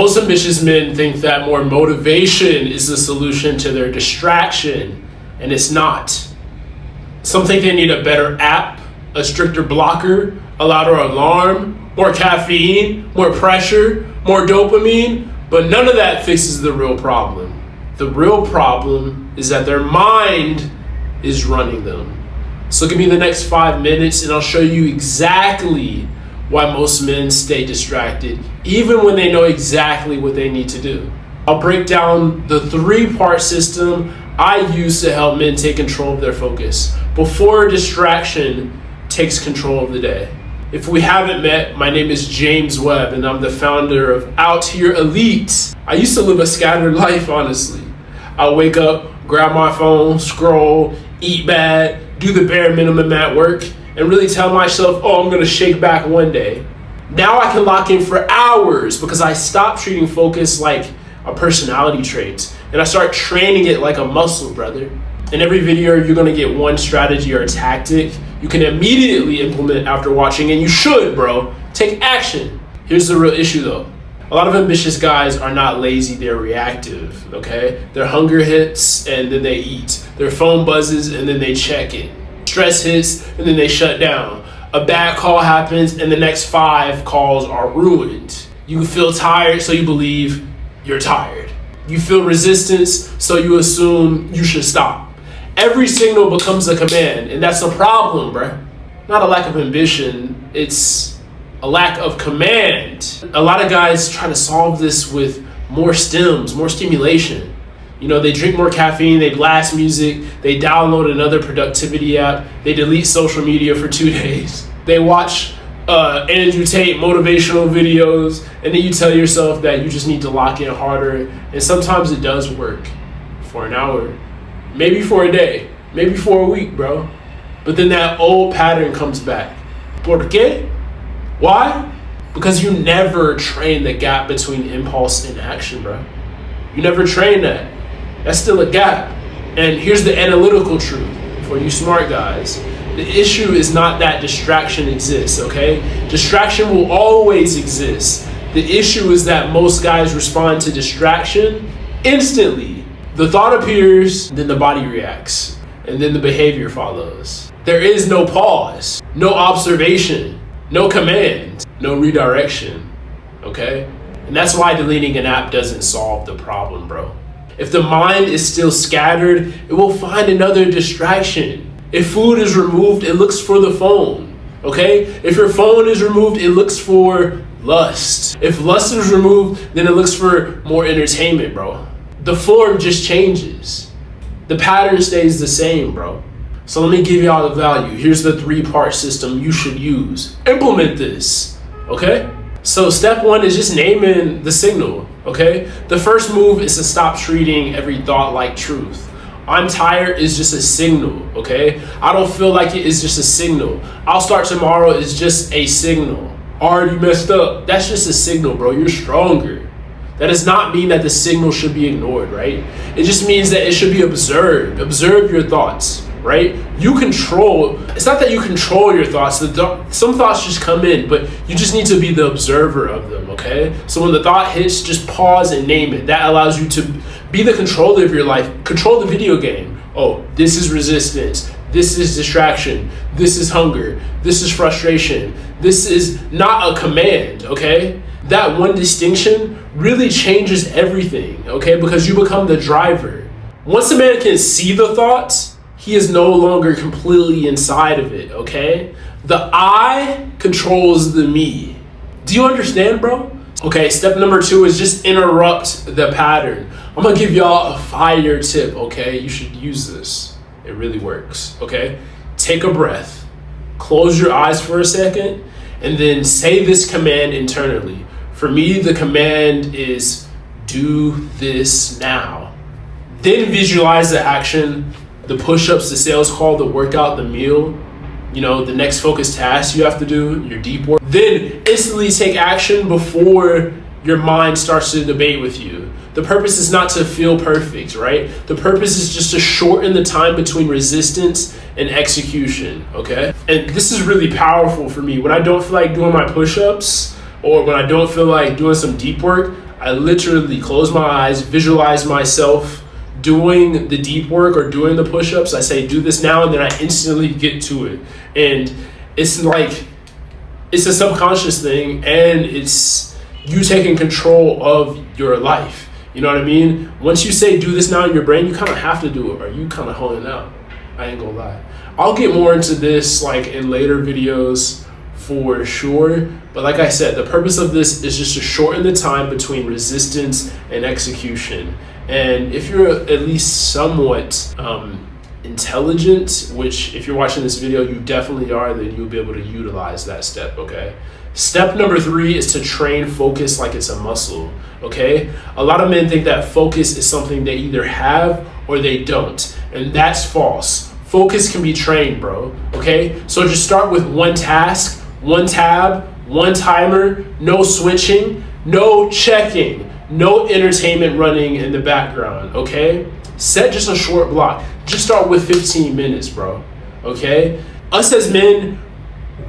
Most ambitious men think that more motivation is the solution to their distraction, and it's not. Some think they need a better app, a stricter blocker, a louder alarm, more caffeine, more pressure, more dopamine, but none of that fixes the real problem. The real problem is that their mind is running them. So give me the next 5 minutes and I'll show you exactly why most men stay distracted, even when they know exactly what they need to do. I'll break down the 3-part system I use to help men take control of their focus before distraction takes control of the day. If we haven't met, my name is James Webb and I'm the founder of OutHere Elite. I used to live a scattered life, honestly. I'll wake up, grab my phone, scroll, eat bad, do the bare minimum at work, and really tell myself, oh, I'm gonna shake back one day. Now I can lock in for hours because I stopped treating focus like a personality trait and I start training it like a muscle, brother. In every video, you're gonna get one strategy or tactic you can immediately implement after watching, and you should, bro. Take action. Here's the real issue though. A lot of ambitious guys are not lazy, they're reactive, okay? Their hunger hits and then they eat. Their phone buzzes and then they check it. Stress hits and then they shut down. A bad call happens and the next 5 calls are ruined. You feel tired, so you believe you're tired. You feel resistance, so you assume you should stop. Every signal becomes a command, and that's the problem, bruh. Not a lack of ambition, it's a lack of command. A lot of guys try to solve this with more stims, more stimulation. You know, they drink more caffeine, they blast music, they download another productivity app, they delete social media for 2 days. They watch Andrew Tate motivational videos, and then you tell yourself that you just need to lock in harder. And sometimes it does work for an hour, maybe for a day, maybe for a week, bro. But then that old pattern comes back. ¿Por qué? Why? Because you never train the gap between impulse and action, bro. You never train that. That's still a gap. And here's the analytical truth for you smart guys. The issue is not that distraction exists, okay? Distraction will always exist. The issue is that most guys respond to distraction instantly. The thought appears, then the body reacts, and then the behavior follows. There is no pause, no observation, no command, no redirection, okay? And that's why deleting an app doesn't solve the problem, bro. If the mind is still scattered, it will find another distraction. If food is removed, it looks for the phone, okay? If your phone is removed, it looks for lust. If lust is removed, then it looks for more entertainment, bro. The form just changes. The pattern stays the same, bro. So let me give y'all the value. Here's the 3-part system you should use. Implement this, okay? So step 1 is just naming the signal, okay? The first move is to stop treating every thought like truth. I'm tired is just a signal, okay? I don't feel like it is just a signal. I'll start tomorrow is just a signal. Already messed up. That's just a signal, bro. You're stronger. That does not mean that the signal should be ignored, right? It just means that it should be observed. Observe your thoughts, right? You control, it's not that you control your thoughts. Some thoughts just come in, but you just need to be the observer of them, okay? So when the thought hits, just pause and name it. That allows you to be the controller of your life. Control the video game. Oh, this is resistance. This is distraction. This is hunger. This is frustration. This is not a command, okay? That one distinction really changes everything, okay? Because you become the driver. Once a man can see the thoughts, he is no longer completely inside of it, okay? The I controls the me. Do you understand, bro? Okay, step number 2 is just interrupt the pattern. I'm gonna give y'all a fire tip, okay? You should use this. It really works, okay? Take a breath, close your eyes for a second, and then say this command internally. For me, the command is do this now. Then visualize the action, the push-ups, the sales call, the workout, the meal, you know, the next focused task you have to do, your deep work. Then instantly take action before your mind starts to debate with you. The purpose is not to feel perfect, right? The purpose is just to shorten the time between resistance and execution, okay? And this is really powerful for me. When I don't feel like doing my push-ups or when I don't feel like doing some deep work, I literally close my eyes, visualize myself doing the deep work or doing the push-ups. I say, do this now, and then I instantly get to it. And it's like, it's a subconscious thing, and it's you taking control of your life. You know what I mean? Once you say do this now in your brain, you kind of have to do it, or you kind of holding out. I ain't gonna lie. I'll get more into this like in later videos for sure. But like I said, the purpose of this is just to shorten the time between resistance and execution. And if you're at least somewhat intelligent, which if you're watching this video, you definitely are, then you'll be able to utilize that step, okay? Step number 3 is to train focus like it's a muscle, okay? A lot of men think that focus is something they either have or they don't, and that's false. Focus can be trained, bro, okay? So just start with one task, one tab, one timer, no switching, no checking, no entertainment running in the background, okay? Set just a short block. Just start with 15 minutes, bro, okay? Us as men,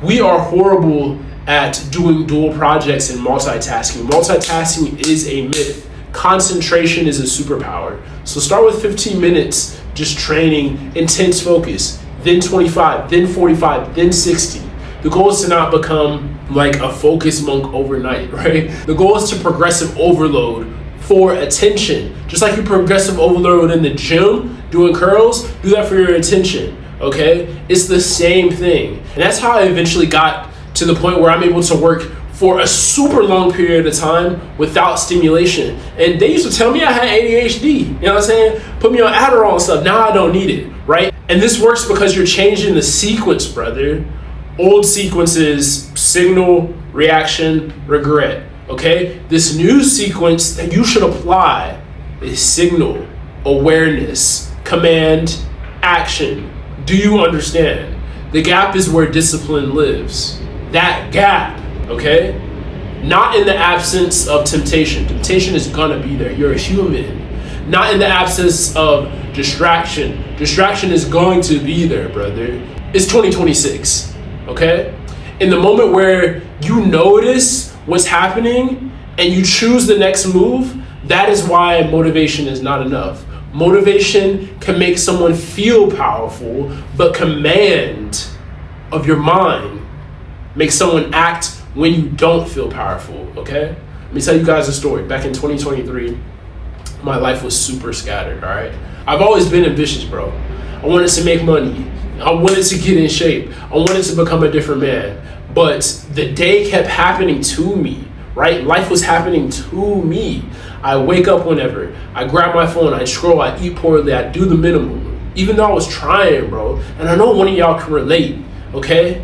we are horrible at doing dual projects and multitasking. Multitasking is a myth. Concentration is a superpower. So start with 15 minutes just training intense focus, then 25, then 45, then 60. The goal is to not become like a focus monk overnight, right? The goal is to progressive overload for attention. Just like you progressive overload in the gym doing curls, do that for your attention, okay? It's the same thing. And that's how I eventually got to the point where I'm able to work for a super long period of time without stimulation. And they used to tell me I had ADHD, you know what I'm saying? Put me on Adderall and stuff. Now I don't need it, right? And this works because you're changing the sequence, brother. Old sequences, signal, reaction, regret, okay? This new sequence that you should apply is signal, awareness, command, action. Do you understand? The gap is where discipline lives. That gap, okay? Not in the absence of temptation. Temptation is gonna be there. You're a human. Not in the absence of distraction. Distraction is going to be there, brother. It's 2026, okay? In the moment where you notice what's happening and you choose the next move, that is why motivation is not enough. Motivation can make someone feel powerful, but command of your mind makes someone act when you don't feel powerful, okay? Let me tell you guys a story. Back in 2023, my life was super scattered, all right? I've always been ambitious, bro. I wanted to make money. I wanted to get in shape. I wanted to become a different man. But the day kept happening to me, right? Life was happening to me. I wake up whenever. I grab my phone. I scroll. I eat poorly. I do the minimum. Even though I was trying, bro. And I know one of y'all can relate, okay?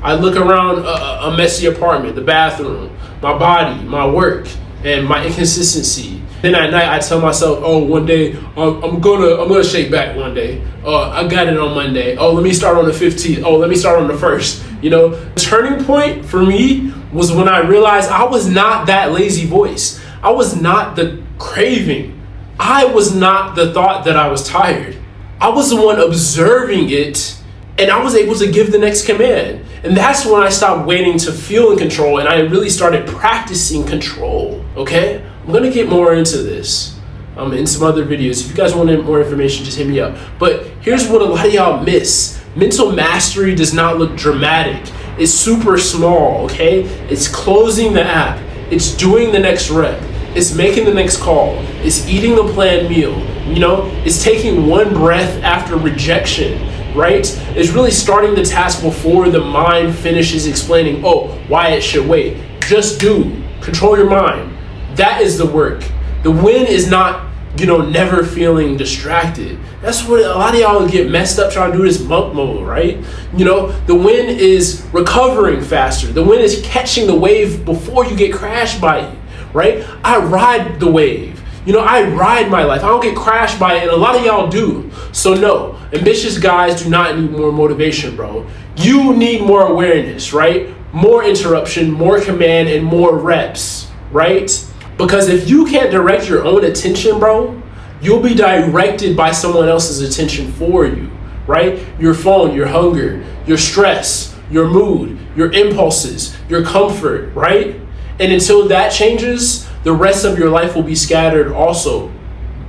I look around a messy apartment, the bathroom, my body, my work, and my inconsistency. Then at night, I tell myself, oh, one day, I'm gonna shake back one day. I got it on Monday. Oh, let me start on the 15th. Oh, let me start on the 1st. You know, the turning point for me was when I realized I was not that lazy voice. I was not the craving. I was not the thought that I was tired. I was the one observing it, and I was able to give the next command. And that's when I stopped waiting to feel in control, and I really started practicing control, okay? I'm gonna get more into this in some other videos. If you guys want more information, just hit me up. But here's what a lot of y'all miss. Mental mastery does not look dramatic. It's super small, okay? It's closing the app. It's doing the next rep. It's making the next call. It's eating the planned meal. You know, it's taking one breath after rejection, right? It's really starting the task before the mind finishes explaining, oh, why it should wait. Just do. Control your mind. That is the work. The win is not, never feeling distracted. That's what a lot of y'all get messed up trying to do this monk mode, right? The win is recovering faster. The win is catching the wave before you get crashed by it, right? I ride the wave. I ride my life. I don't get crashed by it, and a lot of y'all do. So no, ambitious guys do not need more motivation, bro. You need more awareness, right? More interruption, more command, and more reps, right? Because if you can't direct your own attention, bro, you'll be directed by someone else's attention for you, right? Your phone, your hunger, your stress, your mood, your impulses, your comfort, right? And until that changes, the rest of your life will be scattered also,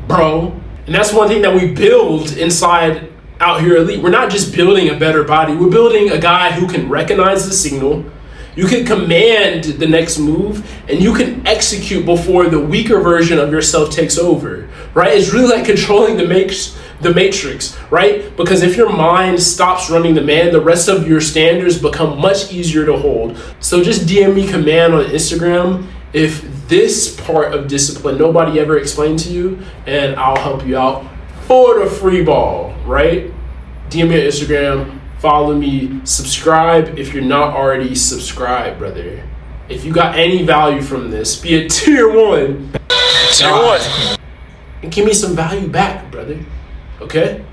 bro. And that's one thing that we build inside Out Here Elite. We're not just building a better body. We're building a guy who can recognize the signal, you can command the next move, and you can execute before the weaker version of yourself takes over, right? It's really like controlling the matrix, right? Because if your mind stops running the man, the rest of your standards become much easier to hold. So just DM me command on Instagram if this part of discipline nobody ever explained to you, and I'll help you out for the free ball, right? DM me on Instagram, follow me, subscribe if you're not already subscribed, brother. If you got any value from this, be a tier 1. And give me some value back, brother. Okay?